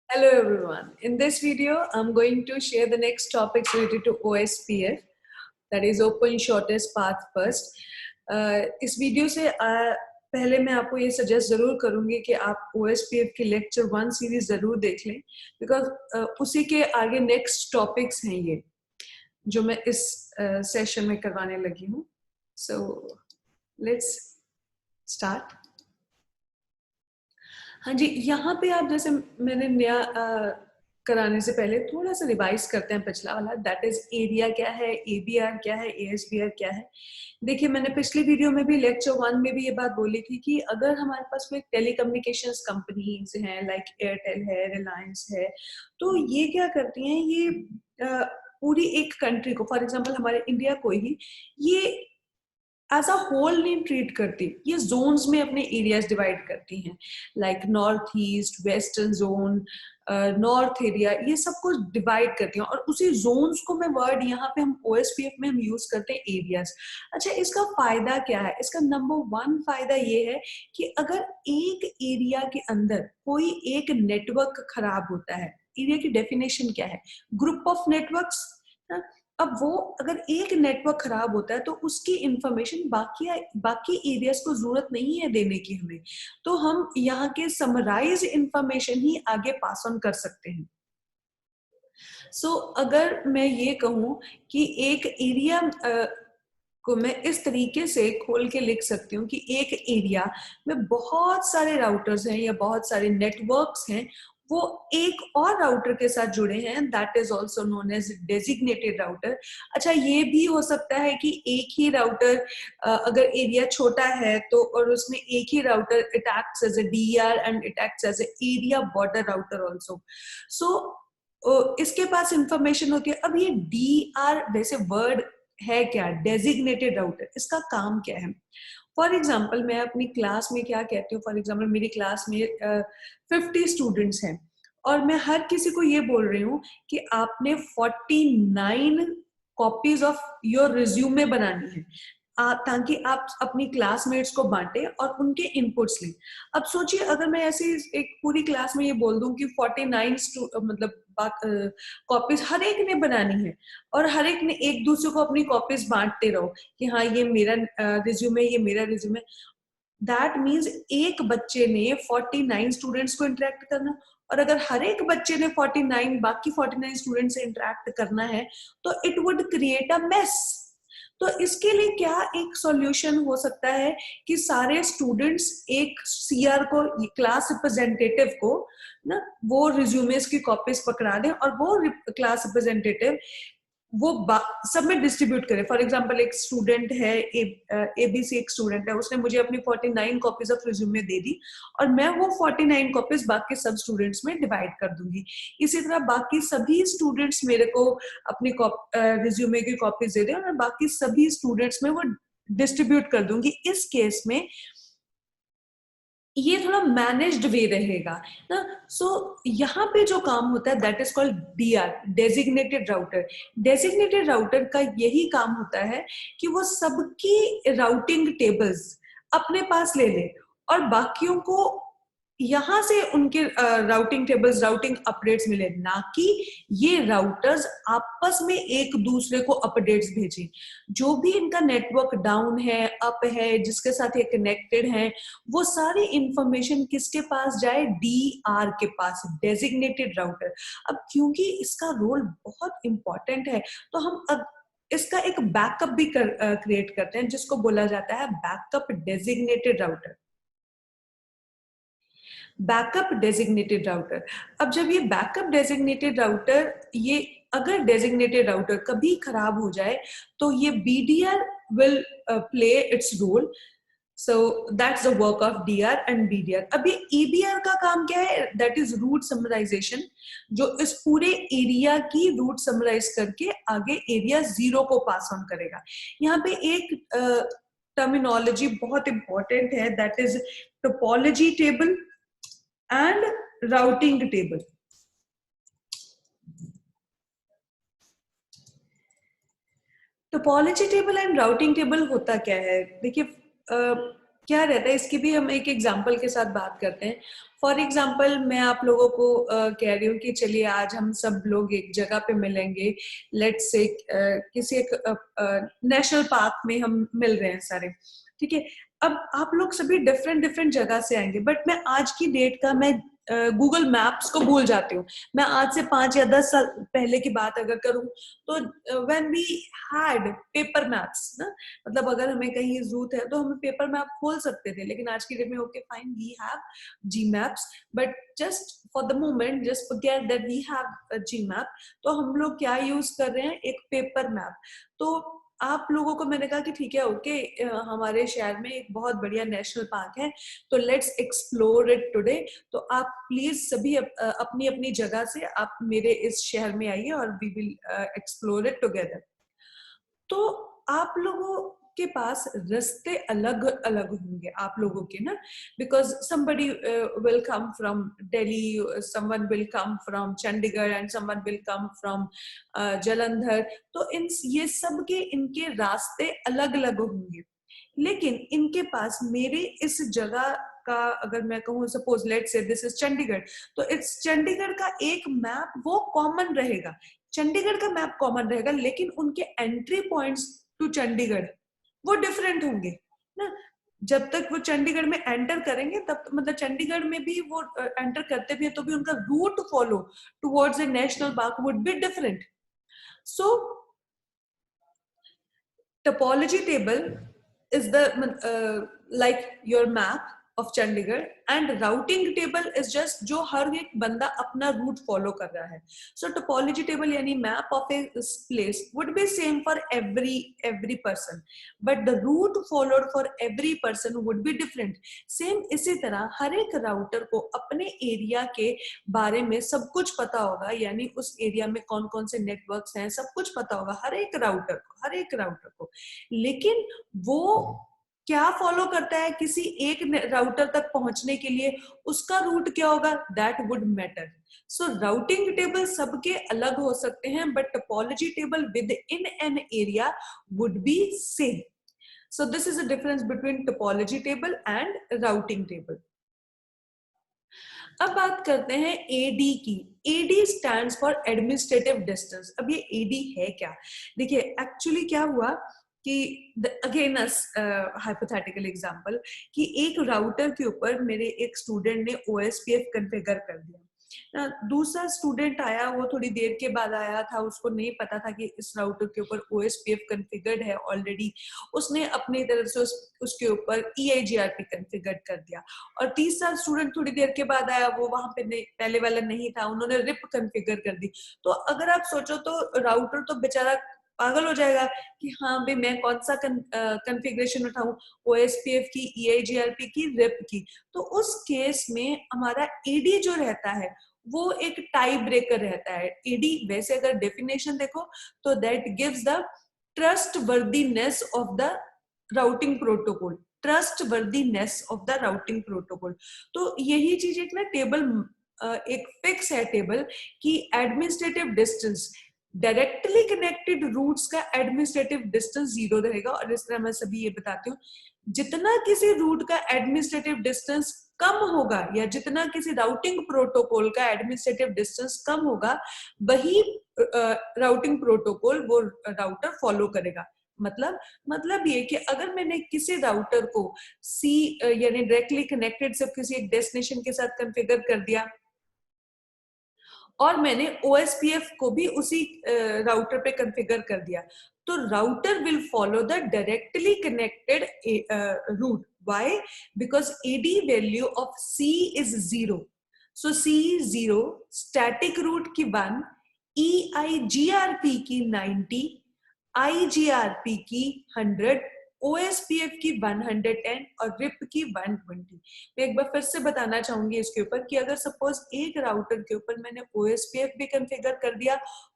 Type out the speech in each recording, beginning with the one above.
Hello everyone. In this video, I'm going to share the next topics related to OSPF, that is Open Shortest Path First. इस video से पहले मैं आपको ये suggest जरूर करूंगी कि आप OSPF की लेक्चर 1 सीरीज जरूर देख लें, बिकॉज उसी के आगे नेक्स्ट टॉपिक्स हैं ये जो मैं इस सेशन में करवाने लगी हूँ. So let's start. हाँ जी, यहाँ पे आप जैसे मैंने नया कराने से पहले थोड़ा सा रिवाइज करते हैं पिछला वाला. दैट इज एरिया क्या है, एबीआर क्या है, एएसबीआर क्या है. देखिए, मैंने पिछली वीडियो में भी लेक्चर 1 में भी ये बात बोली थी कि अगर हमारे पास कोई टेलीकम्युनिकेशंस कंपनीज हैं, लाइक एयरटेल है, रिलायंस है, तो ये क्या करती हैं, ये पूरी एक कंट्री को, फॉर एग्जांपल हमारे इंडिया को ही, ये एज अ होल नहीं ट्रीट करती. ये जोन्स में अपने एरियाज डिवाइड करती हैं, like north east, western zone, north area, ये सब कुछ डिवाइड करती हैं. और उसी जोन्स को मैं वर्ड यहाँ पे हम ओएसपीएफ में हम यूज करते हैं एरियाज. अच्छा, इसका फायदा क्या है? इसका नंबर 1 फायदा ये है कि अगर एक एरिया के अंदर कोई एक नेटवर्क खराब होता है, एरिया की डेफिनेशन क्या है? Group of networks. अब वो अगर एक नेटवर्क खराब होता है तो उसकी इंफॉर्मेशन बाकी एरियाज को जरूरत नहीं है देने की हमें, तो हम यहाँ के समराइज इंफॉर्मेशन ही आगे पास ऑन कर सकते हैं. सो अगर मैं ये कहूँ कि एक एरिया को मैं इस तरीके से खोल के लिख सकती हूँ कि एक एरिया में बहुत सारे राउटर्स हैं या बहुत सारे नेटवर्क्स हैं, वो एक और राउटर के साथ जुड़े हैं, that is also known as designated router. अच्छा, ये भी हो सकता है कि एक ही राउटर, अगर एरिया छोटा है तो, और उसमें एक ही router, it acts as a DR and it acts as a area border router also. So इसके पास इंफॉर्मेशन होती है. अब ये डीआर वैसे वर्ड है क्या? Designated router. इसका काम क्या है? फॉर एग्जाम्पल मैं अपनी क्लास में क्या कहती हूँ, फॉर एग्जाम्पल मेरी क्लास में 50 स्टूडेंट्स हैं और मैं हर किसी को ये बोल रही हूँ कि आपने 49 कॉपीज ऑफ योर रिज्यूमे बनानी है, ताकि आप अपनी क्लासमेट्स को बांटे और उनके इनपुट्स लें. अब सोचिए, अगर मैं ऐसे एक पूरी क्लास में ये बोल दूं कि 49 मतलब कॉपीज हर एक ने बनानी है और हर एक ने एक दूसरे को अपनी कॉपीज बांटते रहो कि हाँ ये मेरा रिज्यूमे, ये मेरा रिज्यूमे. दैट मीन्स एक बच्चे ने 49 स्टूडेंट्स को इंटरेक्ट करना, और अगर हर एक बच्चे ने 49 बाकी 49 स्टूडेंट से इंटरेक्ट करना है तो it would create a mess. तो इसके लिए क्या एक सॉल्यूशन हो सकता है कि सारे स्टूडेंट्स एक सीआर को, क्लास रिप्रेजेंटेटिव को ना, वो रिज्यूमेस की कॉपीज पकड़ा दें और वो क्लास रिप्रेजेंटेटिव वो सब में डिस्ट्रीब्यूट करे. फॉर एग्जांपल एक स्टूडेंट है, एबीसी एक स्टूडेंट है, उसने मुझे अपनी 49 कॉपीज ऑफ रिज्यूमे दे दी और मैं वो 49 कॉपीज बाकी सब स्टूडेंट्स में डिवाइड कर दूंगी. इसी तरह बाकी सभी स्टूडेंट्स मेरे को अपनी रिज्यूमे की कॉपीज दे दें और मैं बाकी सभी स्टूडेंट्स में वो डिस्ट्रीब्यूट कर दूंगी. इस केस में ये थोड़ा मैनेज्ड वे रहेगा ना. सो यहाँ पे जो काम होता है that is called DR, designated router. Designated router का यही काम होता है कि वो सबकी राउटिंग टेबल्स अपने पास ले ले और बाकियों को यहाँ से उनके राउटिंग टेबल्स, राउटिंग अपडेट्स मिले, ना कि ये राउटर्स आपस में एक दूसरे को अपडेट्स भेजें. जो भी इनका नेटवर्क डाउन है, अप है, जिसके साथ ये कनेक्टेड है, वो सारी इंफॉर्मेशन किसके पास जाए? डीआर के पास, डेजिग्नेटेड राउटर. अब क्योंकि इसका रोल बहुत इंपॉर्टेंट है तो हम अब इसका एक बैकअप भी क्रिएट करते हैं, जिसको बोला जाता है backup designated router. Backup designated router. अब जब ये बैकअप डेजिग्नेटेड राउटर, ये अगर डेजिग्नेटेड राउटर कभी खराब हो जाए तो ये BDR will play its role. So that's the work of DR and BDR. अब ये ईबीआर का काम क्या है? दैट इज रूट समराइजेशन, जो इस पूरे एरिया की रूट समराइज करके आगे एरिया 0 को पास ऑन करेगा. यहाँ पे एक टर्मिनोलॉजी बहुत इंपॉर्टेंट है, that is topology table and routing table. Topology table and routing table होता क्या है? देखिए, क्या रहता है, इसकी भी हम एक एग्जांपल के साथ बात करते हैं। फॉर एग्जांपल मैं आप लोगों को कह रही हूँ कि चलिए आज हम सब लोग एक जगह पे मिलेंगे, लेट्स से किसी एक नेशनल पार्क में हम मिल रहे हैं सारे, ठीक है। अब आप लोग सभी डिफरेंट डिफरेंट जगह से आएंगे, बट मैं आज की डेट का मैं गूगल मैप्स को भूल जाती हूँ। मैं आज से 5 या 10 साल पहले की बात अगर करूँ तो when we had paper maps ना, मतलब अगर हमें कहीं जरूरत है तो हम पेपर मैप खोल सकते थे, लेकिन आज की डेट में okay fine we have G maps, but just for the moment just forget that we have G map. तो हम लोग क्या यूज कर रहे हैं, एक पेपर मैप। तो आप लोगों को मैंने कहा कि ठीक है ओके, हमारे शहर में एक बहुत बढ़िया नेशनल पार्क है, तो लेट्स एक्सप्लोर इट टुडे। तो आप प्लीज सभी अपनी अपनी जगह से आप मेरे इस शहर में आइए और we will explore it together. तो आप लोगों के पास रास्ते अलग अलग होंगे आप लोगों के ना, because somebody will come from Delhi, someone will come from Chandigarh and someone will come from Jalandhar। तो इन ये सब के इनके रास्ते अलग अलग होंगे, लेकिन इनके पास मेरे इस जगह का अगर मैं कहूँ, suppose let's say this is Chandigarh, तो इट्स चंडीगढ़ का एक मैप वो कॉमन रहेगा, चंडीगढ़ का मैप कॉमन रहेगा, लेकिन उनके एंट्री पॉइंट्स टू चंडीगढ़ वो डिफरेंट होंगे ना। जब तक वो चंडीगढ़ में एंटर करेंगे तब मतलब चंडीगढ़ में भी वो एंटर करते भी है तो भी उनका route follow towards a national park would be different. So topology table is the like your map of Chandigarh, and routing table is just जो हर एक बंदा अपना route follow कर रहा है। So topology table यानी map of a place would be same for every person, but the route followed for every person would be different। Same इसी तरह हर एक राउटर को अपने एरिया के बारे में सब कुछ पता होगा, यानी उस एरिया में कौन कौन से नेटवर्क्स हैं सब कुछ पता होगा हर एक राउटर को। लेकिन वो क्या फॉलो करता है किसी एक राउटर तक पहुंचने के लिए, उसका रूट क्या होगा, that would matter. So routing table सबके अलग हो सकते हैं, but topology table within an area would be same. So this is the difference between topology table and routing table. अब बात करते हैं एडी की। AD stands for administrative distance. अब ये एडी है क्या, देखिए एक्चुअली क्या हुआ कि अगेन हाइपोथेटिकल एग्जांपल कि एक राउटर के ऊपर मेरे एक स्टूडेंट ने ओएसपीएफ कॉन्फ़िगर कर दिया, दूसरा स्टूडेंट आया, वो थोड़ी देर के बाद आया था, उसको नहीं पता था कि इस राउटर के ऊपर ओएसपीएफ कॉन्फ़िगर्ड है ऑलरेडी, उसने अपनी तरफ से उसके ऊपर EIGRP कॉन्फ़िगर कर दिया। और तीसरा स्टूडेंट थोड़ी देर के बाद आया, वो वहां पे पहले वाला नहीं था, उन्होंने रिप कॉन्फ़िगर कर दी। तो अगर आप सोचो तो राउटर तो बेचारा पागल हो जाएगा कि हाँ भाई मैं कौन सा कॉन्फ़िगरेशन उठाऊं, OSPF की, EIGRP की, रिप की। तो उस केस में हमारा एडी जो रहता है वो एक टाई ब्रेकर रहता है। एडी वैसे अगर डेफिनेशन देखो तो that gives the trust worthiness of the routing protocol, trust worthiness of the routing protocol. तो यही चीज एक ना टेबल एक फिक्स है टेबल कि administrative distance, directly connected routes का एडमिनिस्ट्रेटिव डिस्टेंस 0 रहेगा। और इस तरह मैं सभी ये बताती हूँ, जितना किसी रूट का एडमिनिस्ट्रेटिव डिस्टेंस कम होगा या जितना किसी राउटिंग प्रोटोकॉल का एडमिनिस्ट्रेटिव डिस्टेंस कम होगा, वही राउटिंग प्रोटोकॉल वो राउटर फॉलो करेगा। मतलब ये कि अगर मैंने किसी राउटर को सी यानी डायरेक्टली कनेक्टेड सिर्फ किसी एक डेस्टिनेशन के साथ कॉन्फ़िगर कर दिया और मैंने OSPF को भी उसी राउटर पे कॉन्फ़िगर कर दिया, तो router will follow the directly connected route. Why? Because AD value of C is 0, so C 0, static route की 1, EIGRP की 90, IGRP की 100, OSPF की 110 और RIP की 120। मैं एक बार फिर से बताना चाहूंगी इसके ऊपर कि अगर सपोज एक राउटर के ऊपर मैंने OSPF भी कॉन्फ़िगर कर दिया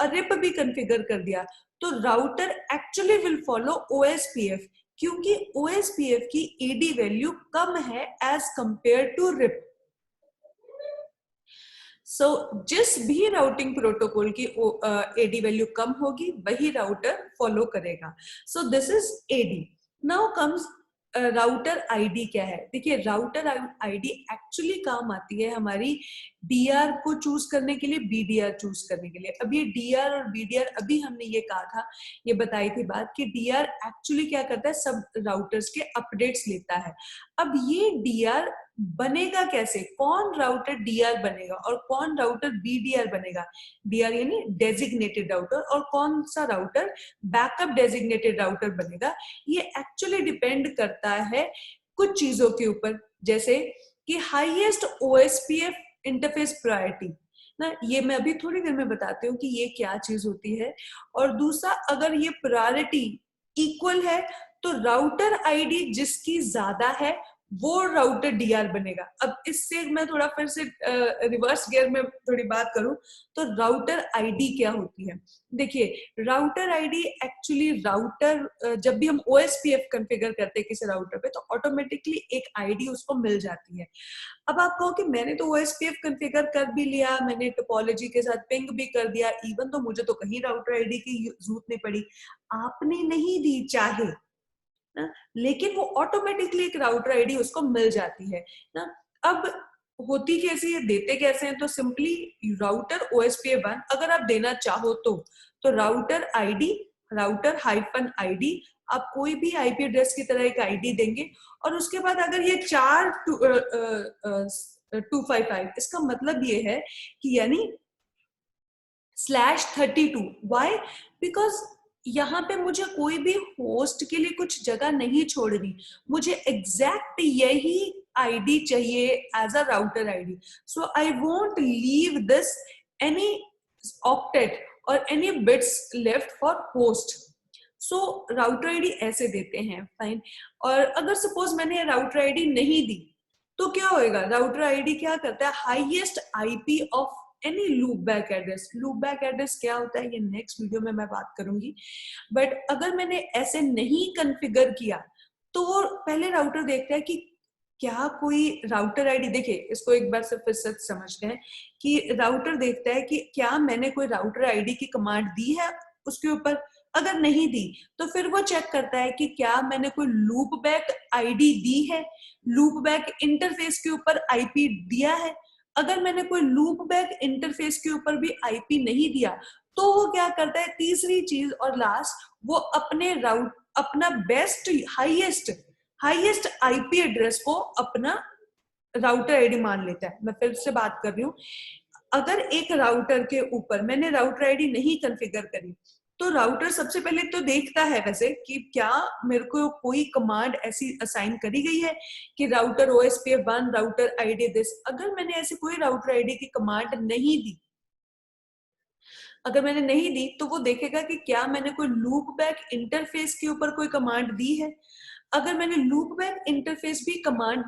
और RIP भी कॉन्फ़िगर कर दिया, तो router actually will follow OSPF, क्योंकि OSPF की AD वैल्यू कम है एज कंपेयर टू RIP। सो जिस भी राउटिंग प्रोटोकॉल की AD वैल्यू कम होगी वही राउटर फॉलो करेगा। सो this is AD। Now comes router ID क्या है? देखिए राउटर आईडी एक्चुअली काम आती है हमारी डीआर को चूज करने के लिए, बीडीआर चूज करने के लिए। अब ये डीआर और बीडीआर, अभी हमने ये कहा था, ये बताई थी बात कि डीआर एक्चुअली क्या करता है, सब राउटर्स के अपडेट्स लेता है। अब ये डीआर बनेगा कैसे? कौन राउटर डीआर बनेगा और कौन राउटर बीडीआर बनेगा? डीआर यानी डेजिग्नेटेड राउटर, और कौन सा राउटर बैकअप डेजिग्नेटेड राउटर बनेगा? ये एक्चुअली डिपेंड करता है कुछ चीजों के ऊपर, जैसे कि हाईएस्ट ओएसपीएफ इंटरफेस प्रायोरिटी ना, ये मैं अभी थोड़ी देर में बताती हूँ कि ये क्या चीज होती है। और दूसरा, अगर ये प्रायोरिटी इक्वल है तो राउटर आईडी जिसकी ज्यादा है वो राउटर डीआर बनेगा। अब इससे मैं थोड़ा फिर से रिवर्स गियर में थोड़ी बात करूं तो राउटर आईडी क्या होती है? देखिए राउटर आईडी एक्चुअली राउटर, जब भी हम ओएसपीएफ कॉन्फ़िगर करते हैं किसी राउटर पे तो ऑटोमेटिकली एक आईडी उसको मिल जाती है। अब आप कहो कि मैंने तो ओएसपीएफ कॉन्फ़िगर कर भी लिया, मैंने टोपोलॉजी के साथ पिंग भी कर दिया, इवन तो मुझे तो कहीं राउटर आईडी की जरूरत नहीं पड़ी। आपने नहीं दी चाहे ना, लेकिन वो ऑटोमेटिकली एक राउटर आईडी उसको मिल जाती है ना। अब होती कैसी है, देते कैसे हैं? तो सिंपली राउटर OSPF1 अगर आप देना चाहो तो router ID, router hyphen ID, आप कोई भी आईपी एड्रेस की तरह एक आईडी देंगे। और उसके बाद अगर ये 255, इसका मतलब ये है कि यानी /32। वाई? बिकॉज यहाँ पे मुझे कोई भी होस्ट के लिए कुछ जगह नहीं छोड़नी, मुझे एग्जैक्ट यही आईडी चाहिए as a router ID. So I won't leave this any octet और any bits left for host. So router ID ऐसे देते हैं, फाइन। और अगर सपोज मैंने राउटर आईडी नहीं दी तो क्या होएगा? राउटर आईडी क्या करता है? Highest IP of any loop back address. Loop back address क्या होता है ये नेक्स्ट वीडियो में मैं बात करूंगी। बट अगर मैंने ऐसे नहीं कॉन्फ़िगर किया तो वो पहले राउटर देखता है कि क्या कोई राउटर आईडी, देखिए इसको एक बार से फिर से समझते हैं कि राउटर देखता है कि क्या मैंने कोई राउटर आईडी की कमांड दी है उसके ऊपर। अगर नहीं दी तो फिर वो चेक करता है कि क्या मैंने कोई लूप बैक आईडी दी है, लूप बैक इंटरफेस के ऊपर आईपी दिया है। अगर मैंने कोई लूप बैक इंटरफेस के ऊपर भी आईपी नहीं दिया तो वो क्या करता है? तीसरी चीज और लास्ट, वो अपना बेस्ट हाईएस्ट आईपी एड्रेस को अपना राउटर आईडी मान लेता है। मैं फिर से बात कर रही हूँ, अगर एक राउटर के ऊपर मैंने राउटर आईडी नहीं कॉन्फ़िगर करी तो राउटर सबसे पहले तो देखता है वैसे कि क्या मेरे को कोई कमांड ऐसी असाइन करी गई है कि router OSPF1 router ID this. अगर मैंने ऐसी कोई राउटर आईडी की कमांड नहीं दी, अगर मैंने नहीं दी तो वो देखेगा कि क्या मैंने कोई लूप बैक इंटरफेस के ऊपर कोई कमांड दी है। अगर मैंने लूप बैक इंटरफेस भी कमांड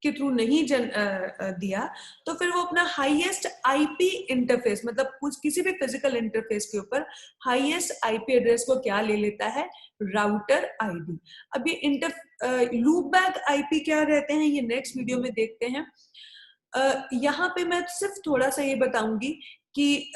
के थ्रू नहीं दिया तो फिर वो अपना हाईएस्ट आईपी इंटरफेस, मतलब कुछ किसी भी फिजिकल इंटरफेस के ऊपर हाईएस्ट आईपी एड्रेस को क्या ले लेता है? Router ID. अब ये लूप बैक आईपी क्या रहते हैं ये नेक्स्ट वीडियो में देखते हैं। यहाँ पे मैं सिर्फ थोड़ा सा ये बताऊंगी कि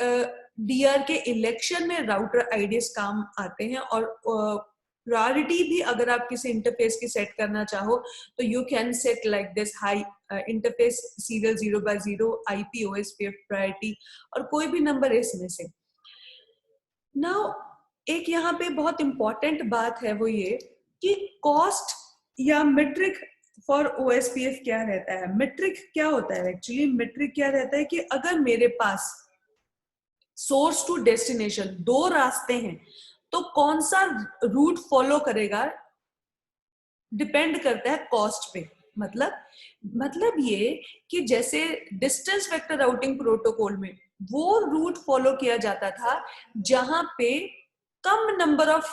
डीआर के इलेक्शन में राउटर आईडीज काम आते हैं, और प्रायोरिटी भी अगर आप किसी इंटरफेस की सेट करना चाहो तो you can set like this: high interface serial 0x0 IP OSPF priority, और कोई भी नंबर इसमें से। नाउ एक यहाँ पे बहुत इंपॉर्टेंट बात है वो ये कि कॉस्ट या मीट्रिक फॉर OSPF क्या रहता है? मीट्रिक क्या होता है एक्चुअली? मीट्रिक क्या रहता है कि अगर मेरे पास सोर्स टू डेस्टिनेशन दो रास्ते हैं तो कौन सा रूट फॉलो करेगा डिपेंड करता है कॉस्ट पे। मतलब ये कि जैसे डिस्टेंस वेक्टर राउटिंग प्रोटोकॉल में वो रूट फॉलो किया जाता था जहां पे कम नंबर ऑफ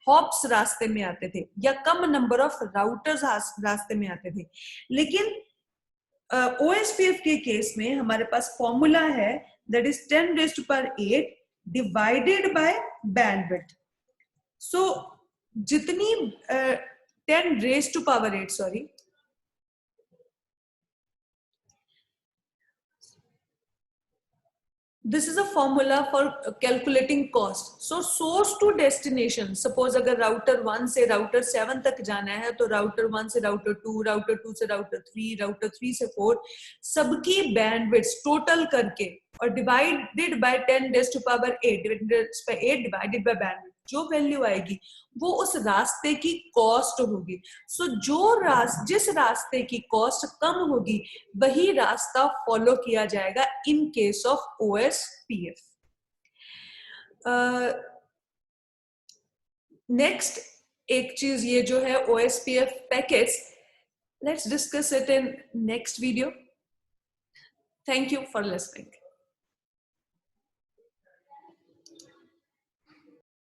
हॉप्स रास्ते में आते थे या कम नंबर ऑफ राउटर्स रास्ते में आते थे। लेकिन OSPF के केस में हमारे पास फॉर्मूला है, that is 10⁸ divided by bandwidth. So जितनी 10⁸ sorry, This is a formula for calculating cost. So source to destination, suppose अगर router 1 से router 7 तक जाना है तो router 1 से router 2 से router 3, router 3 से 4, सबकी bandwidth total करके और divided by 10 raised to power 8 divided by bandwidth, जो वैल्यू आएगी वो उस रास्ते की कॉस्ट होगी. सो जिस रास्ते की कॉस्ट कम होगी वही रास्ता फॉलो किया जाएगा in case of OSPF. Next एक चीज ये जो है OSPF packets, let's discuss it in next video. Thank you for listening.